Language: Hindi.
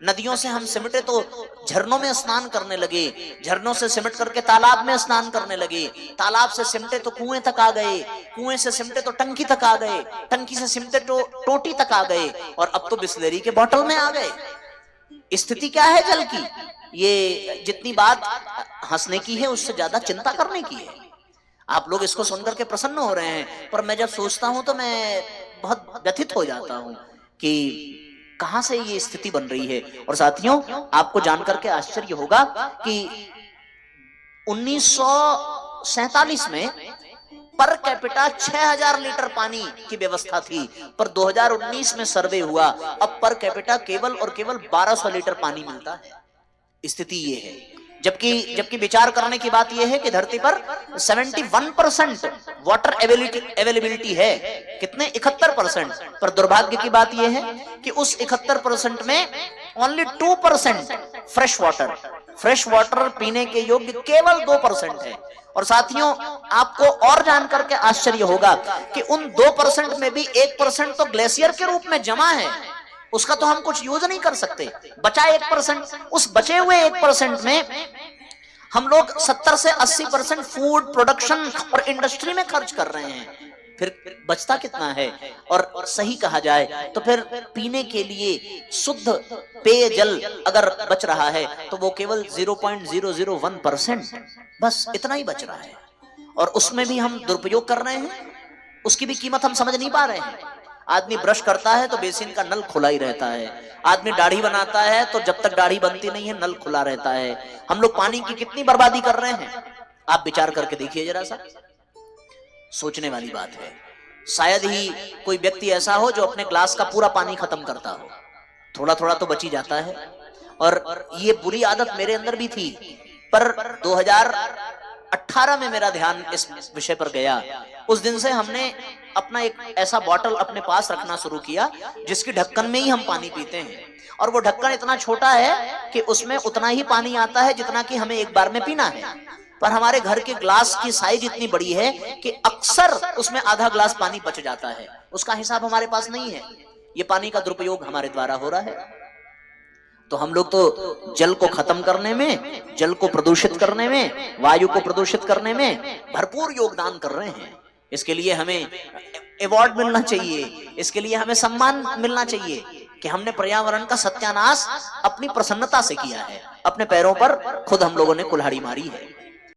नदियों से हम सिमटे तो झरनों में स्नान करने लगे, झरनों से सिमट करके तालाब में स्नान करने लगे, तालाब से सिमटे तो कुएं तक आ गए, कुएं से सिमटे तो टंकी तक आ गए, टंकी से सिमटे तो टोटी तक आ गए, और अब तो बिस्लेरी के बोतल में आ गए। स्थिति क्या है जल की? ये जितनी बात हंसने की है उससे ज्यादा चिंता करने की है। आप लोग इसको सुनकर के प्रसन्न हो रहे हैं, पर मैं जब सोचता हूं तो मैं बहुत व्यथित हो जाता हूं कि कहां से ये स्थिति बन रही है। और साथियों, आपको जानकर के आश्चर्य होगा कि 1947 में पर कैपिटा 6000 लीटर पानी की व्यवस्था थी, पर 2019 में सर्वे हुआ, अब पर कैपिटा केवल और केवल 1200 लीटर पानी मिलता है। स्थिति ये है। जबकि विचार करने की बात यह है कि धरती पर 71% वाटर अवेलेबिलिटी है, कितने 71%, पर दुर्भाग्य की बात यह है कि उस 71% में ओनली 2% फ्रेश वाटर पीने के योग्य केवल 2% है। और साथियों, आपको और जानकर के आश्चर्य होगा कि उन 2% में भी 1% तो ग्लेशियर के रूप में जमा है, उसका तो हम कुछ यूज नहीं कर सकते। बचा 1%, उस बचे हुए 1% में हम लोग 70 से 80% फूड प्रोडक्शन और इंडस्ट्री में खर्च कर रहे हैं, फिर बचता कितना है? और सही कहा जाए तो फिर पीने के लिए शुद्ध पेयजल अगर बच रहा है तो वो केवल 0.001%, बस इतना ही बच रहा है। और उसमें भी हम दुरुपयोग कर रहे हैं, उसकी भी कीमत हम समझ नहीं पा रहे हैं। आदमी ब्रश करता है तो बेसिन का नल खुला ही रहता है, आदमी दाढ़ी बनाता है तो जब तक दाढ़ी बनती नहीं है नल खुला रहता है। हम लोग पानी की कितनी बर्बादी कर रहे हैं, आप विचार करके देखिए जरा सा, सोचने वाली बात है। शायद ही कोई व्यक्ति ऐसा हो जो अपने ग्लास का पूरा पानी खत्म करता हो, थोड़ा थोड़ा तो बच ही जाता है। और ये बुरी आदत मेरे अंदर भी थी, पर 2018 में मेरा ध्यान इस विषय पर गया। उस दिन से हमने अपना एक ऐसा बॉटल अपने पास रखना शुरू किया जिसकी ढक्कन में ही हम पानी पीते हैं, और वो ढक्कन इतना छोटा है कि उसमें उतना ही पानी आता है जितना कि हमें एक बार में पीना है। पर हमारे घर के ग्लास की साइज इतनी बड़ी है कि अक्सर उसमें आधा ग्लास पानी बच जाता है, उसका हिसाब हमारे पास नहीं है। ये पानी का दुरुपयोग हमारे द्वारा हो रहा है। तो हम लोग तो जल को खत्म करने में, जल को प्रदूषित करने में, वायु को प्रदूषित करने में भरपूर योगदान कर रहे हैं। इसके लिए हमें अवार्ड मिलना चाहिए, इसके लिए हमें सम्मान मिलना चाहिए कि हमने पर्यावरण का सत्यानाश अपनी प्रसन्नता से किया है, अपने पैरों पर खुद हम लोगों ने कुल्हाड़ी मारी है।